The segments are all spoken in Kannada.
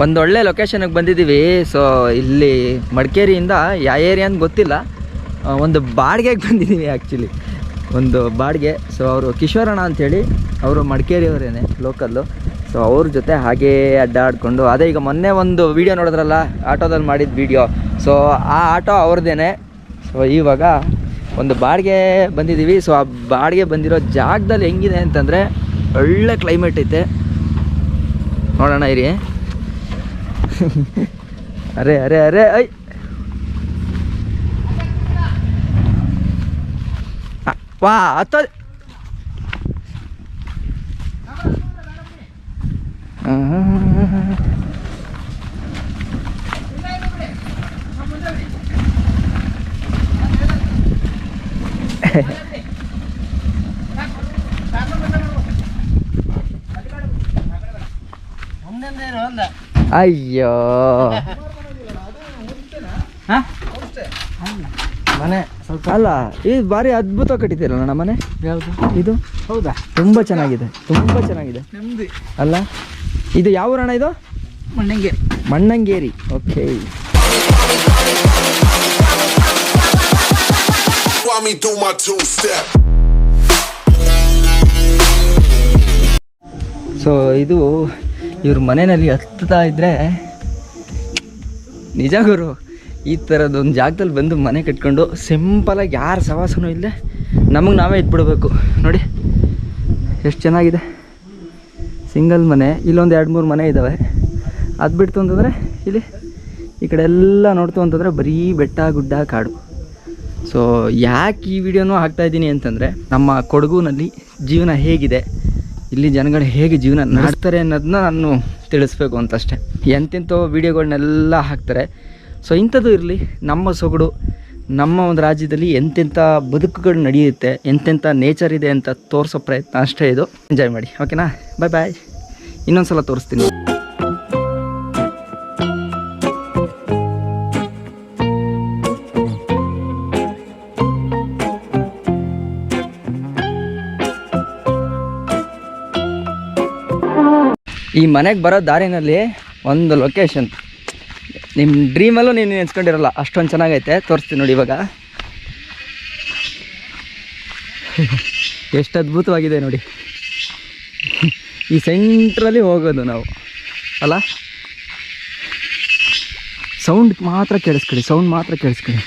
ಒಂದೊಳ್ಳೆ ಲೊಕೇಶನ್ಗೆ ಬಂದಿದ್ದೀವಿ. ಸೊ ಇಲ್ಲಿ ಮಡಿಕೇರಿಯಿಂದ ಯಾವ ಏರಿಯಾ ಅಂತ ಗೊತ್ತಿಲ್ಲ, ಒಂದು ಬಾಡಿಗೆಗೆ ಬಂದಿದ್ದೀವಿ ಆ್ಯಕ್ಚುಲಿ, ಒಂದು ಬಾಡಿಗೆ. ಸೊ ಅವರು ಕಿಶೋರಣ್ಣ ಅಂಥೇಳಿ, ಅವರು ಮಡಿಕೇರಿಯವರೇನೆ ಲೋಕಲ್ಲು. ಸೊ ಅವ್ರ ಜೊತೆ ಹಾಗೇ ಅಡ್ಡಾಡಿಕೊಂಡು, ಅದೇ ಈಗ ಮೊನ್ನೆ ಒಂದು ವೀಡಿಯೋ ನೋಡಿದ್ರಲ್ಲ ಆಟೋದಲ್ಲಿ ಮಾಡಿದ ವೀಡಿಯೋ, ಸೊ ಆ ಆಟೋ ಅವ್ರದ್ದೇನೆ. ಸೊ ಇವಾಗ ಒಂದು ಬಾಡಿಗೆ ಬಂದಿದ್ದೀವಿ. ಸೊ ಆ ಬಾಡಿಗೆ ಬಂದಿರೋ ಜಾಗದಲ್ಲಿ ಹೆಂಗಿದೆ ಅಂತಂದರೆ ಒಳ್ಳೆ ಕ್ಲೈಮೇಟ್ ಐತೆ, ನೋಡೋಣ ಇರಿ. ಅರೆ ಅರೆ ಅರೆ ಐ ವಾ ಅತ್ತ ಅಯ್ಯೋ ಮನೆ ಸ್ವಲ್ಪ ಅಲ್ಲ, ಇದು ಭಾರಿ ಅದ್ಭುತ ಕಟ್ಟಿದ್ದೀರಲ್ಲ ನಮ್ಮ ಮನೆ. ಯಾವುದು ಇದು? ಹೌದಾ, ತುಂಬ ಚೆನ್ನಾಗಿದೆ, ತುಂಬ ಚೆನ್ನಾಗಿದೆ ಅಲ್ಲ. ಇದು ಯಾವ ಊರಣ್ಣ ಇದು? ಮಣ್ಣಂಗೇರಿ. ಮಣ್ಣಂಗೇರಿ, ಓಕೆ. ಸೊ ಇದು ಇವ್ರ ಮನೆಯಲ್ಲಿ ಹತ್ತಾ ಇದ್ದರೆ ನಿಜ ಗುರು, ಈ ಥರದೊಂದು ಜಾಗದಲ್ಲಿ ಬಂದು ಮನೆ ಕಟ್ಕೊಂಡು ಸಿಂಪಲಾಗಿ ಯಾರು ಸವಾಸನೂ ಇಲ್ಲದೆ ನಮಗೆ ನಾವೇ ಇಟ್ಬಿಡ್ಬೇಕು. ನೋಡಿ ಎಷ್ಟು ಚೆನ್ನಾಗಿದೆ, ಸಿಂಗಲ್ ಮನೆ. ಇಲ್ಲೊಂದು 2-3 ಮನೆ ಇದ್ದಾವೆ. ಅದು ಬಿಡ್ತು ಅಂತಂದರೆ ಇಲ್ಲಿ ಈ ಕಡೆ ಎಲ್ಲ ನೋಡ್ತು ಅಂತಂದರೆ ಬರೀ ಬೆಟ್ಟ ಗುಡ್ಡ ಕಾಡು. ಸೊ ಯಾಕೆ ಈ ವಿಡಿಯೋನೂ ಹಾಕ್ತಾಯಿದ್ದೀನಿ ಅಂತಂದರೆ, ನಮ್ಮ ಕೊಡಗುನಲ್ಲಿ ಜೀವನ ಹೇಗಿದೆ, ಇಲ್ಲಿ ಜನಗಳು ಹೇಗೆ ಜೀವನ ನಡೆಸ್ತಾರೆ ಅನ್ನೋದನ್ನ ನಾನು ತಿಳಿಸ್ಬೇಕು ಅಂತಷ್ಟೇ. ಎಂತೆಂಥ ವೀಡಿಯೋಗಳನ್ನೆಲ್ಲ ಹಾಕ್ತಾರೆ. ಸೊ ಇಂಥದ್ದು ಇರಲಿ, ನಮ್ಮ ಸೊಗಡು, ನಮ್ಮ ಒಂದು ರಾಜ್ಯದಲ್ಲಿ ಎಂತೆಂಥ ಬದುಕುಗಳು ನಡೆಯುತ್ತೆ, ಎಂತೆಂಥ ನೇಚರ್ ಇದೆ ಅಂತ ತೋರಿಸೋ ಪ್ರಯತ್ನ ಅಷ್ಟೇ ಇದು. ಎಂಜಾಯ್ ಮಾಡಿ, ಓಕೆನಾ? ಬಾಯ್ ಬಾಯ್. ಇನ್ನೊಂದು ಸಲ ತೋರಿಸ್ತೀನಿ. ಈ ಮನೆಗೆ ಬರೋ ದಾರಿನಲ್ಲಿ ಒಂದು ಲೊಕೇಶನ್ ನಿಮ್ಮ ಡ್ರೀಮಲ್ಲೂ ನೀನು ನೆನೆಸ್ಕೊಂಡಿರಲ್ಲ, ಅಷ್ಟೊಂದು ಚೆನ್ನಾಗೈತೆ. ತೋರಿಸ್ತೀನಿ ನೋಡಿ ಇವಾಗ. ಎಷ್ಟು ಅದ್ಭುತವಾಗಿದೆ ನೋಡಿ. ಈ ಸೆಂಟ್ರಲ್ಲಿ ಹೋಗೋದು ನಾವು ಅಲ್ಲ. ಸೌಂಡ್ ಮಾತ್ರ ಕೇಳಿಸ್ಕೊಳ್ಳಿ, ಸೌಂಡ್ ಮಾತ್ರ ಕೇಳಿಸ್ಕೊಳ್ಳಿ.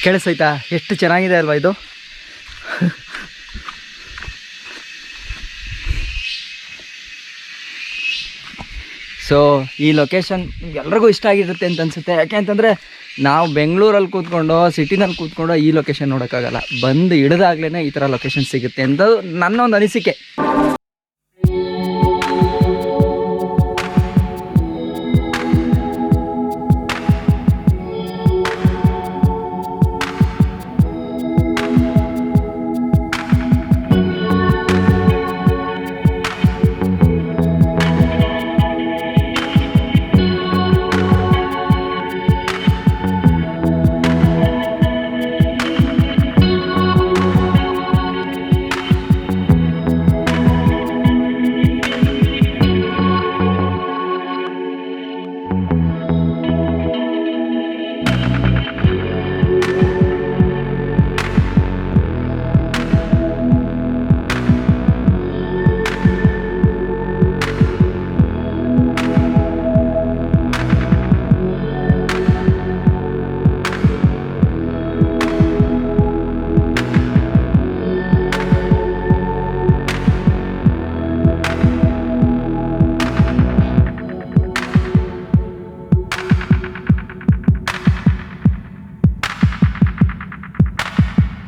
ಕೇಳಿಸೈತಾ? ಎಷ್ಟು ಚೆನ್ನಾಗಿದೆ ಅಲ್ವಾ ಇದು. ಸೊ ಈ ಲೊಕೇಶನ್ ಎಲ್ರಿಗೂ ಇಷ್ಟ ಆಗಿರುತ್ತೆ ಅಂತ ಅನಿಸುತ್ತೆ. ಯಾಕೆ ಅಂತಂದರೆ ನಾವು ಬೆಂಗಳೂರಲ್ಲಿ ಕೂತ್ಕೊಂಡು ಸಿಟಿನಲ್ಲಿ ಕೂತ್ಕೊಂಡು ಈ ಲೊಕೇಶನ್ ನೋಡೋಕ್ಕಾಗಲ್ಲ. ಬಂದು ಹಿಡಿದಾಗ್ಲೇ ಈ ಥರ ಲೊಕೇಶನ್ ಸಿಗುತ್ತೆ ಅಂತ ನನ್ನ ಒಂದು ಅನಿಸಿಕೆ.